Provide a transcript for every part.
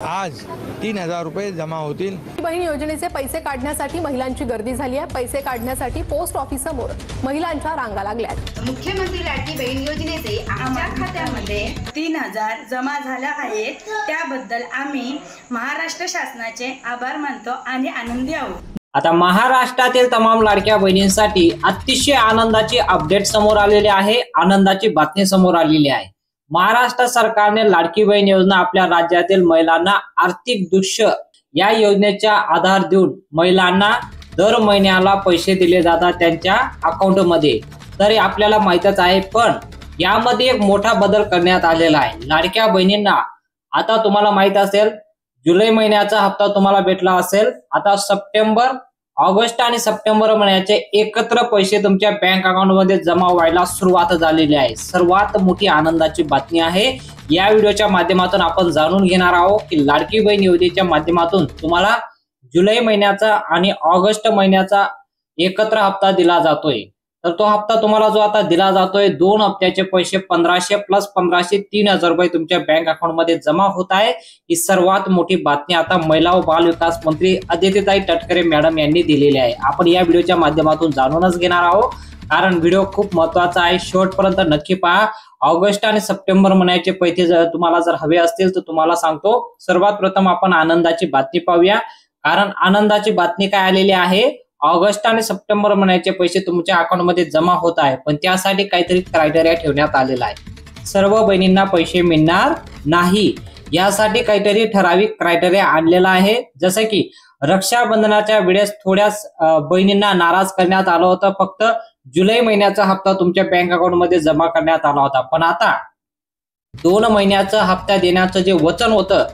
आज 3,000 रुपये जमा होतील। बहीण योजनेचे पैसे काढण्यासाठी महिलांची गर्दी झाली आहे। पैसे काढण्यासाठी पोस्ट ऑफिस समोर महिलांच्या रांगा लागल्यात। मुख्यमंत्री लाडकी बहीण योजनेचे आमच्या खात्यामध्ये 3,000 जमा झाल्या आहेत, त्याबद्दल आम्ही महाराष्ट्र शासनाचे आभार मानतो आणि आनंदी आहोत। आता महाराष्ट्रातील तमाम लाडक्या बहिणींसाठी अतिशय आनंदाची अपडेट समोर आलेली आहे, आनंदाची बातमी समोर आलेली आहे। महाराष्ट्र सरकारने लाडकी बहीण योजना आपल्या राज्यातील महिलांना आर्थिक दृश्य या योजनेचा आधार देऊन महिलांना दर महिन्याला पैसे दिले जातात त्यांच्या अकाउंट मध्ये। तर आपल्याला माहितच आहे, पण यामध्ये एक मोठा बदल करण्यात आलेला आहे। लाडक्या बहिणींना आता तुम्हाला माहित असेल, जुलै महिन्याचा हप्ता तुम्हाला भेटला असेल। आता सप्टेंबर, ऑगस्ट आणि सप्टेंबर महिन्याचे एकत्र पैसे तुमच्या बँक अकाउंट मध्ये जमा व्हायला सुरुवात झालेली आहे। सर्वात मोठी आनंदाची बातमी आहे। या व्हिडिओच्या माध्यमातून आपण जाणून घेणार आहोत की लाडकी बहीण योजनेच्या माध्यमातून तुम्हाला जुलै महिन्याचा आणि ऑगस्ट महिन्याचा एकत्र हप्ता दिला जातोय। तर तो हप्ता तुम्हाला जो आता दिला जातोय, 2 हप्त्याचे पैसे 1,500 प्लस 1,500 3,000 रुपये तुमच्या बँक अकाउंट मध्ये जमा होत आहे। ही सर्वात मोठी बातमी आता महिला व बाल विकास मंत्री अदितीताई तटकरे मॅडम यांनी दिलेली आहे। आपण या व्हिडिओच्या माध्यमातून जाणूनच घेणार आहोत, कारण व्हिडिओ खूप महत्त्वाचा आहे। शेवटपर्यंत नक्की पहा। ऑगस्ट आणि सप्टेंबर महिन्याचे पैसे तुम्हाला जर हवे असतील तर तुम्हाला सांगतो, सर्वात प्रथम आपण आनंदाची बातमी पाहूया, कारण आनंदाची बातमी काय आलेली आहे। ऑगस्ट आणि सप्टेंबर महिन्याचे पैसे तुमच्या अकाउंट मध्ये जमा होत आहे, पण त्यासाठी काहीतरी क्रायटेरिया ठेवण्यात आलेला आहे। सर्व बहिणींना पैसे मिळणार नाही, यासाठी काहीतरी ठराविक क्रायटेरिया आणलेला आहे। जसं की रक्षाबंधनाच्या वेळेस थोड्याच बहिणींना नाराज करण्यात आलं होतं, फक्त जुलै महिन्याचा हप्ता तुमच्या बँक अकाउंट मध्ये जमा करण्यात आला होता। पण आता 2 महिन्याचा हप्ता देण्याचं जे वचन होतं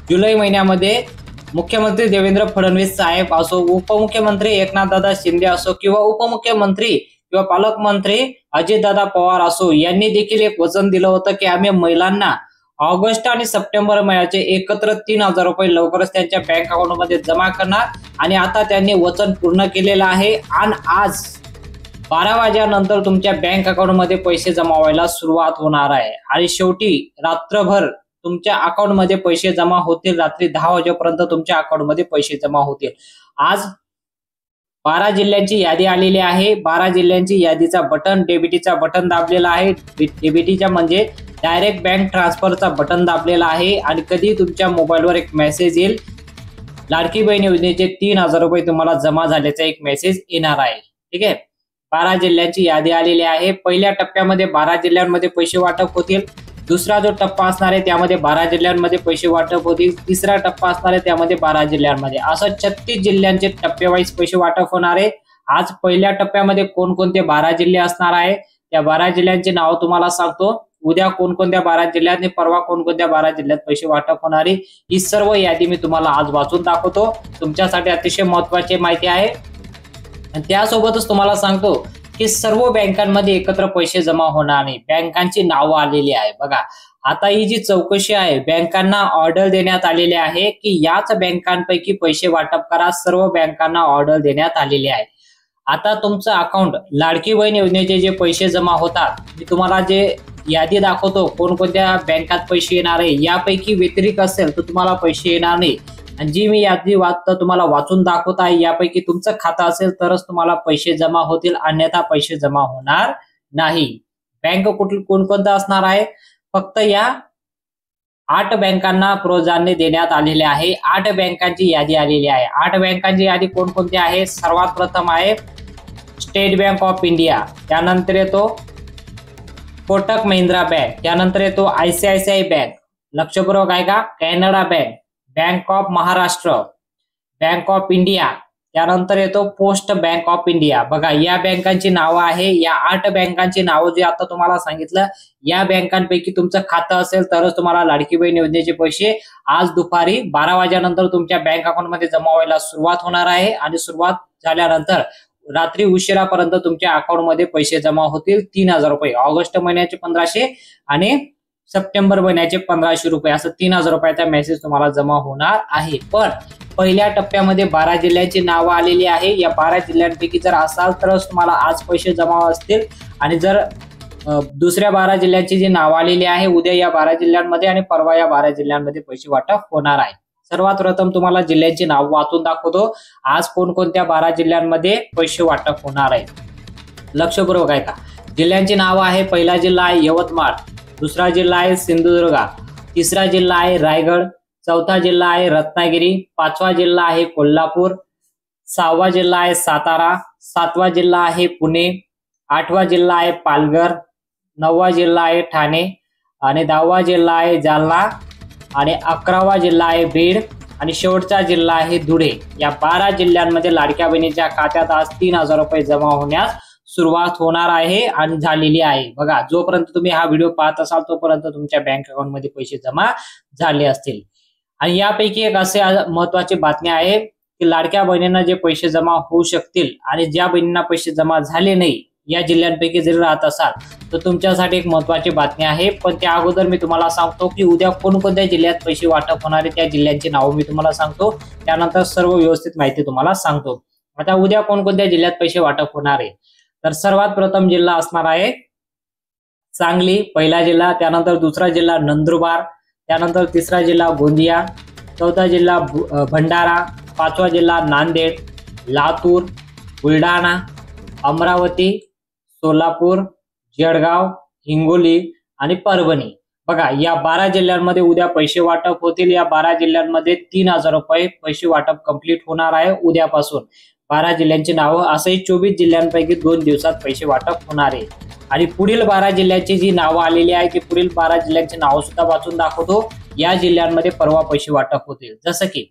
जुलै महिन्यामध्ये, मुख्यमंत्री देवेंद्र फडणवीस साहेब असो, उपमुख्यमंत्री एकनाथदादा शिंदे असो किंवा उपमुख्यमंत्री किंवा पालकमंत्री अजितदादा पवार असो, यांनी देखील एक वचन दिलं होतं की आम्ही महिलांना ऑगस्ट आणि सप्टेंबर महिन्याचे एकत्र 3,000 रुपये लवकरच त्यांच्या बँक अकाउंट मध्ये जमा करणार। आणि आता त्यांनी वचन पूर्ण केलेलं आहे आणि आज 12 वाजेनंतर तुमच्या बँक अकाउंट मध्ये पैसे जमा व्हायला सुरुवात होणार आहे। आणि शेवटी रात्रभर तुमच्या अकाउंट मध्ये पैसे जमा होतील, रात्री 10 वाजेपर्यंत तुमच्या अकाउंट मध्ये पैसे जमा होतील। आज 12 जिल्ह्यांची यादी आलेली आहे। 12 जिल्ह्यांची यादीचा बटन, डेबिटीचा बटन दाबलेला आहे। डेबिटीचा म्हणजे डायरेक्ट बँक ट्रान्सफरचा बटन दाबलेला आहे। आणि कधी तुमच्या मोबाईलवर एक मेसेज येईल, लाडकी बहीण योजनेचे 3,000 रुपये तुम्हाला जमा झाल्याचा एक मेसेज येणार आहे। ठीक आहे, 12 जिल्ह्यांची यादी आलेली आहे। पहिल्या टप्प्यामध्ये 12 जिल्ह्यांमध्ये पैसे वाटप होतील। दुसरा जो टप्पा असणार आहे त्यामध्ये 12 जिल्ह्यांमध्ये पैसे वाटप होतील। तिसरा टप्पा असणार आहे त्यामध्ये 12 जिल्ह्यांमध्ये, असं 36 जिल्ह्यांचे टप्पेवाईज पैसे वाटप होणार आहे। आज पहिल्या टप्प्यामध्ये कोणकोणते 12 जिल्हे असणार आहे, त्या 12 जिल्ह्यांची नाव तुम्हाला सांगतो। उद्या कोणकोणत्या 12 जिल्ह्यात आणि परवा कोणकोणत्या 12 जिल्ह्यात पैसे वाटप होणार आहे, ही सर्व यादी मी तुम्हाला आज वाचून दाखवतो। तुमच्यासाठी अतिशय महत्त्वाची माहिती आहे। आणि त्यासोबतच तुम्हाला सांगतो की सर्व बँकांमध्ये एकत्र पैसे जमा होणार नाही, बँकांची नावं आलेली आहे। बघा, आता ही जी चौकशी आहे, बँकांना ऑर्डर देण्यात आलेली आहे की याच बँकांपैकी पैसे वाटप करा। सर्व बँकांना ऑर्डर देण्यात आलेली आहे। आता तुमचं अकाउंट, लाडकी बहीण योजनेचे जे पैसे जमा होतात, मी तुम्हाला जे यादी दाखवतो कोणकोणत्या बँकात पैसे येणार आहे, यापैकी व्यतिरिक्त असेल तर तुम्हाला पैसे येणार नाही। आणि जी मी यादी तुम्हाला वाचून दाखवत आहे, यापैकी तुमचं खातं असेल तरच तुम्हाला पैसे जमा होतील, अन्यथा पैसे जमा होणार नाही। बँक कोणकोणतं असणार आहे, फक्त या 8 बँकांना प्रोत्साहन देण्यात आलेले आहे। 8 बँकांची यादी आलेली आहे। 8 बँकांची यादी कोणकोणती आहे, सर्वात प्रथम आहे स्टेट बँक ऑफ इंडिया, त्यानंतर येतो कोटक महिंद्रा बँक, त्यानंतर येतो ICICI बँक, लक्षपूर्वक आहे का, Canada bank, bank of Maharashtra, bank of India, त्यानंतर येतो पोस्ट बँक ऑफ इंडिया। बघा, या बँकांची नावं आहे। या 8 बँकांची नावं जे आता तुम्हाला सांगितलं, या बँकांपैकी तुमचं खातं असेल तरच तुम्हाला लाडकी बहीण योजनेचे पैसे आज दुपारी 12 वाजेनंतर तुमच्या बँक अकाउंट मध्ये जमा व्हायला सुरुवात होणार आहे। आणि सुरुवात झाल्यानंतर रात्री उशिरापर्यंत तुमच्या अकाउंट मध्ये पैसे जमा होतील 3,000 रुपये। ऑगस्ट महिन्याचे 1,500 आणि सप्टेंबर महिन्याचे 1,500 रुपये, असं 3,000 रुपयाचा मेसेज तुम्हाला जमा होणार आहे। पण पहिल्या टप्प्यामध्ये 12 जिल्ह्यांची नावं आलेली आहे। या 12 जिल्ह्यांपैकी जर असाल तरच तुम्हाला आज पैसे जमा असतील। आणि जर दुसऱ्या 12 जिल्ह्यांची जी नाव आलेली आहे, उद्या या 12 जिल्ह्यांमध्ये आणि परवा या 12 जिल्ह्यांमध्ये पैसे वाटप होणार आहे. सर्वात प्रथम तुम्हाला जिल्ह्यांची नाव वाचून दाखवतो. आज कोणकोणत्या 12 जिल्ह्यांमध्ये पैसे वाटप होणार आहे, लक्षपूर्वक ऐका. जिल्ह्यांची नाव आहे. पहिला जिल्हा आहे यवतमाळ, दुसरा जिल्हा आहे सिंधुदुर्ग, तिसरा जिल्हा आहे रायगड, चौथा जिल्हा आहे रत्नागिरी, पाचवा जिल्हा आहे कोल्हापूर, सहावा जिल्हा आहे सातारा, सातवा जिल्हा आहे पुणे, आठवा जिल्हा आहे पालघर, नववा जिल्हा आहे ठाणे आणि 10वा जिल्हा आहे जालना आणि 11वा जिल्हा आहे बीड आणि शेवटचा जिल्हा आहे धुळे. या 12 जिल्ह्यांमध्ये लाडक्या बहिणीच्या खात्यात आज 3000 रुपये जमा होण्यास सुरुवात होणार आहे आणि झालेली आहे. बघा, जोपर्यंत तुम्ही हा व्हिडिओ पाहत असाल तोपर्यंत तुमच्या बँक अकाउंट मध्ये पैसे जमा झाले असतील. आणि यापैकी एक असे महत्वाची बातमी आहे की लाडक्या बहिणींना जे पैसे जमा होऊ शकतील आणि ज्या बहिणींना पैसे जमा झाले नाही या जिल्ह्यांपैकी जरी राहत असाल तर तुमच्यासाठी एक महत्वाची बातमी आहे. पण त्या अगोदर मी तुम्हाला सांगतो की उद्या कोणकोणत्या जिल्ह्यात पैसे वाटप होणार आहे, त्या जिल्ह्यांची नावं मी तुम्हाला सांगतो. त्यानंतर सर्व व्यवस्थित माहिती तुम्हाला सांगतो. आता उद्या कोणकोणत्या जिल्ह्यात पैसे वाटप होणार आहे, तर सर्वात प्रथम जिल्हा असणार आहे सांगली, पहिला जिल्हा. त्यानंतर दुसरा जिल्हा नंदुरबार, त्यानंतर तिसरा जिल्हा गोंदिया, चौथा जिल्हा भंडारा, पाचवा जिल्हा नांदेड, लातूर, बुलढाणा, अमरावती, सोलापूर, जळगाव, हिंगोली आणि परभणी. बघा, या 12 जिल्ह्यांमध्ये उद्या पैसे वाटप होतील. या 12 जिल्ह्यांमध्ये 3000 रुपये पैसे वाटप कंप्लीट होणार आहे उद्यापासून. 12 जिल्ह्यांची नावं, असंही 24 जिल्ह्यांपैकी 2 दिवसात पैसे वाटप होणार आहे. आणि पुढील 12 जिल्ह्याची जी नावं आलेली आहे ती पुढील 12 जिल्ह्यांची नावं सुद्धा वाचून दाखवतो. या जिल्ह्यांमध्ये परवा पैसे वाटप होतील. जसं की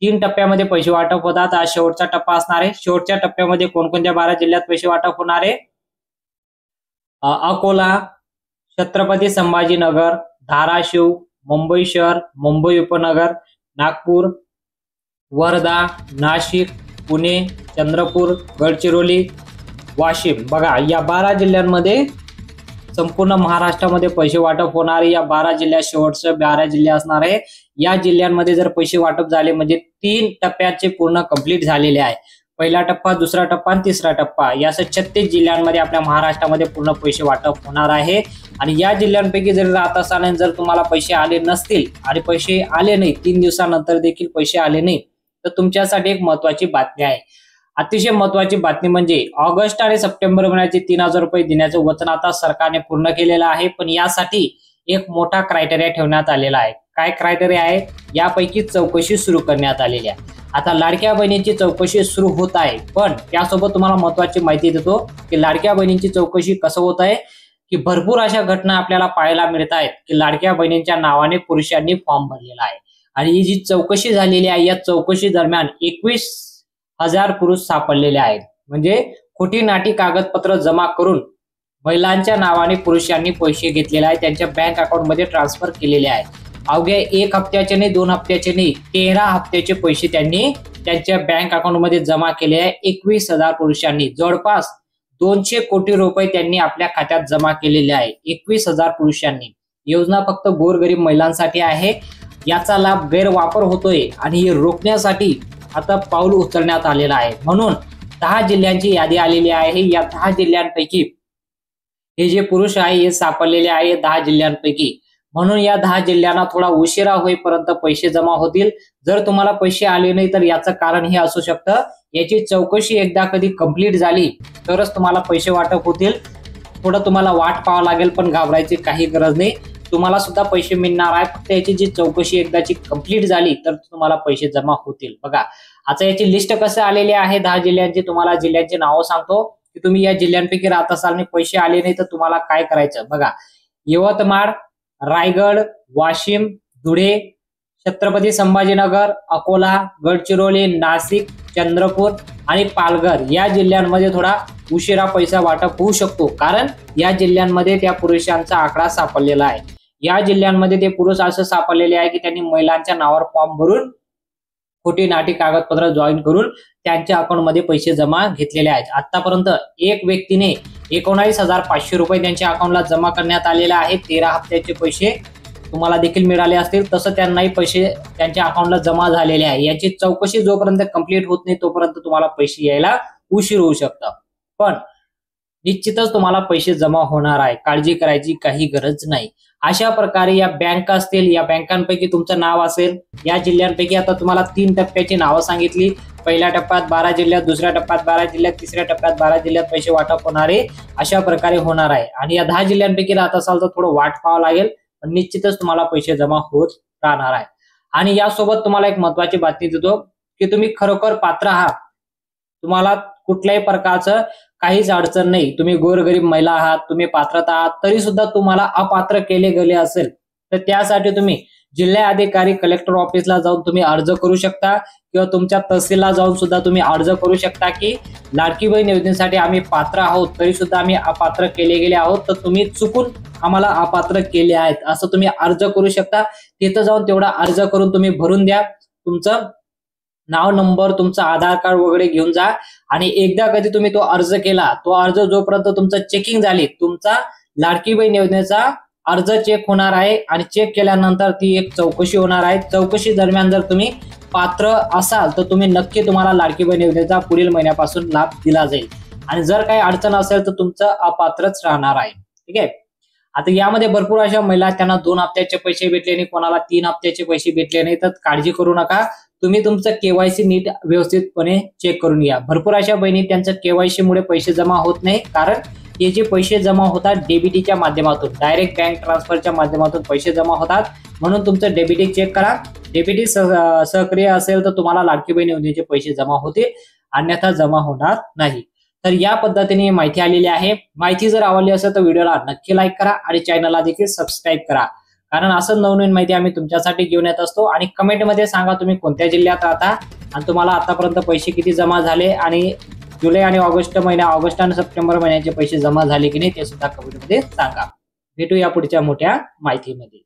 3 टप्प्यामध्ये पैसे वाटप होतात. आज शेवटचा टप्पा असणार आहे. शेवटच्या टप्प्यामध्ये कोणकोणत्या 12 जिल्ह्यात पैसे वाटप होणार आहे? अकोला, छत्रपती संभाजीनगर, धाराशिव, मुंबई शहर, मुंबई उपनगर, नागपूर, वर्धा, नाशिक, पुणे, चंद्रपूर, गडचिरोली, वाशिम. बघा, या 12 जिल्ह्यांमध्ये संपूर्ण महाराष्ट्रामध्ये पैसे वाटप होणार आहे. या 12 जिल्ह्यात शेवटचे 12 जिल्हे असणार आहे. या जिल्ह्यांमध्ये जर पैसे वाटप झाले म्हणजे 3 टप्प्याचे पूर्ण कंप्लीट झालेले आहे. पहिला टप्पा, दुसरा टप्पा आणि तिसरा टप्पा, या 36 जिल्ह्यांमध्ये आपल्या महाराष्ट्रामध्ये पूर्ण पैसे वाटप होणार आहे. आणि या जिल्ह्यांपैकी जर राहत असाल आणि जर तुम्हाला पैसे आले नसतील आणि पैसे आले नाही, 3 दिवसानंतर देखील पैसे आले नाही, तर तुमच्यासाठी एक महत्वाची बातमी आहे. अतिशय महत्वाची बातमी म्हणजे ऑगस्ट आणि सप्टेंबर महिन्याचे 3000 रुपये देण्याचं वचन आता सरकारने पूर्ण केलेलं आहे. पण यासाठी एक मोठा क्रायटेरिया ठेवण्यात आलेला आहे. काय क्रायटेरिया आहे? यापैकी चौकशी सुरू करण्यात आलेली आहे. आता लाडक्या बहिणीची चौकशी सुरू होत आहे, पण त्यासोबत तुम्हाला महत्वाची माहिती देतो की लाडक्या बहिणींची चौकशी कसं होत आहे की भरपूर अशा घटना आपल्याला पाहायला मिळत आहेत की लाडक्या बहिणींच्या नावाने पुरुषांनी फॉर्म भरलेला आहे आणि ही जी चौकशी झालेली आहे या चौकशी दरम्यान 21,000 पुरुष सापडलेले आहेत. म्हणजे खोटी नाटी कागदपत्र जमा करून महिलांच्या नावाने पुरुषांनी पैसे घेतलेले आहेत, त्यांच्या बँक अकाउंट मध्ये ट्रान्सफर केलेले आहेत. अवघ्या 1 हप्त्याचे नाही, 2 हप्त्याचे नाही, 13 हप्त्याचे पैसे त्यांनी त्यांच्या बँक अकाउंट मध्ये जमा केले आहे. 21,000 पुरुषांनी जवळपास 200 कोटी रुपये त्यांनी आपल्या खात्यात जमा केलेले आहे. 21,000 पुरुषांनी. योजना फक्त गोरगरीब महिलांसाठी आहे. याचा लाभ गैरवापर होतोय आणि हे रोखण्यासाठी आता पाऊल उचलण्यात आलेलं आहे. म्हणून 10 जिल्ह्यांची यादी आलेली आहे. या 10 जिल्ह्यांपैकी हे जे पुरुष आहे हे सापडलेले आहे 10 जिल्ह्यांपैकी. म्हणून या 10 जिल्ह्यांना थोडा उशिरा होईपर्यंत पैसे जमा होतील. जर तुम्हाला पैसे आले नाही तर याचं कारण हे असू शकतं, याची चौकशी एकदा कधी कंप्लीट झाली तरच तुम्हाला पैसे वाटप होतील. थोडं तुम्हाला वाट पाहावं लागेल, पण घाबरायची काही गरज नाही. तुम्हाला सुद्धा पैसे मिळणार आहे. फक्त याची जी चौकशी एकदाची कंप्लीट झाली तर तुम्हाला पैसे जमा होतील. बघा, आता याची लिस्ट कसं आलेली आहे 10 जिल्ह्यांची. तुम्हाला जिल्ह्यांची नावं सांगतो की तुम्ही या जिल्ह्यांपैकी राहत असाल आणि पैसे आले नाही तर तुम्हाला काय करायचं. बघा, यवतमाळ, रायगड, वाशिम, धुळे, छत्रपती संभाजीनगर, अकोला, गडचिरोली, नाशिक, चंद्रपूर आणि पालघर या जिल्ह्यांमध्ये थोडा उशिरा पैसा वाटप होऊ शकतो, कारण या जिल्ह्यांमध्ये त्या पुरुषांचा आकडा सापडलेला आहे. या जिल्ह्यांमध्ये ते पुरुष असं सापडलेले आहे की त्यांनी महिलांच्या नावावर फॉर्म भरून खोटी नाटी कागदपत्र जॉईन करून त्यांच्या अकाउंट मध्ये पैसे जमा घेतलेले आहेत. आतापर्यंत एक व्यक्तीने 19,500 रुपये त्यांच्या अकाउंटला जमा करण्यात आलेले आहेत. 13 हप्त्याचे पैसे तुम्हाला देखील मिळाले असतील. तसं त्यांनाही पैसे त्यांच्या अकाउंटला जमा झालेले आहे. याची चौकशी जोपर्यंत कंप्लीट होत नाही तोपर्यंत तुम्हाला पैसे यायला उशीर होऊ शकतं. पण निश्चितच तुम्हाला पैसे जमा होणार आहे, काळजी करायची काही गरज नाही. अशा प्रकारे या बँका असतील, या बँकांपैकी तुमचं नाव असेल. या जिल्ह्यांपैकी आता तुम्हाला 3 टप्प्याची नावं सांगितली. पहिल्या टप्प्यात 12 जिल्ह्यात, दुसऱ्या टप्प्यात 12 जिल्ह्यात, तिसऱ्या टप्प्यात 12 जिल्ह्यात पैसे वाटप होणारे अशा प्रकारे होणार आहे. आणि या 10 जिल्ह्यांपैकी राहत असाल तर थोडं वाट पाहावं लागेल, पण निश्चितच तुम्हाला पैसे जमा होत राहणार आहे. आणि यासोबत तुम्हाला एक महत्वाची बातमी देतो की तुम्ही खरोखर पात्र आहात. तुम्हाला कुठल्याही प्रकारचं काहीच अडचण नाही. तुम्ही गोरगरीब महिला आहात, तुम्ही पात्रता आहात, तरी सुद्धा तुम्हाला अपात्र केले गेले असेल तर त्यासाठी तुम्ही जिल्हा अधिकारी कलेक्टर ऑफिसला जाऊन तुम्ही अर्ज करू शकता, किंवा तुमच्या तहसीलला जाऊन सुद्धा तुम्ही अर्ज करू शकता की लाडकी बहीण योजनेसाठी आम्ही पात्र आहोत तरी सुद्धा आम्ही अपात्र केले गेले आहोत, तर तुम्ही चुकून आम्हाला अपात्र केले आहेत असं तुम्ही अर्ज करू शकता. तिथं जाऊन तेवढा अर्ज करून तुम्ही भरून द्या. तुमचं नाव, नंबर, तुमचं आधार कार्ड वगैरे घेऊन जा. आणि एकदा कधी तुम्ही तो अर्ज केला, तो अर्ज जोपर्यंत तुमचं चेकिंग झाली, तुमचा लाडकी बहीण योजनेचा अर्ज चेक होणार आहे. आणि चेक केल्यानंतर ती एक चौकशी होणार आहे. चौकशी दरम्यान जर तुम्ही पात्र असाल तर तुम्ही नक्की तुम्हाला लाडकी बहीण योजनेचा पुढील महिन्यापासून लाभ दिला जाईल. आणि जर काही अडचण असेल तर तुमचं अपात्रच राहणार आहे. ठीक आहे. आता यामध्ये भरपूर अशा महिला त्यांना 2 हप्त्याचे पैसे भेटले नाही, कोणाला 3 हप्त्याचे पैसे भेटले नाही, तर काळजी करू नका. तुम्ही तुमचं केवायसी नीट व्यवस्थितपणे चेक करून घ्या. भरपूर अशा बहिणी त्यांचं केवायसी मुळे पैसे जमा होत नाही, कारण हे जे पैसे जमा होतात डीबीटीच्या माध्यमातून, डायरेक्ट बँक ट्रान्सफरच्या माध्यमातून पैसे जमा होतात. म्हणून तुमचं डीबीटी चेक करा. डीबीटी सक्रिय असेल तर तुम्हाला लाडकी बहीण योजनेचे पैसे जमा होतील, अन्यथा जमा होणार नाही. तर या पद्धतीने माहिती आलेली आहे. माहिती जर आवडली असेल तर व्हिडिओला नक्की लाईक करा आणि चॅनलला देखील सबस्क्राईब करा, कारण असं नवनवीन माहिती आम्ही तुमच्यासाठी घेऊन येत असतो. आणि कमेंटमध्ये सांगा तुम्ही कोणत्या जिल्ह्यात राहता आणि तुम्हाला आतापर्यंत पैसे किती जमा झाले, आणि जुलै आणि ऑगस्ट आणि सप्टेंबर महिन्याचे पैसे जमा झाले की नाही ते सुद्धा कमेंटमध्ये सांगा. भेटूया पुढच्या मोठ्या माहितीमध्ये.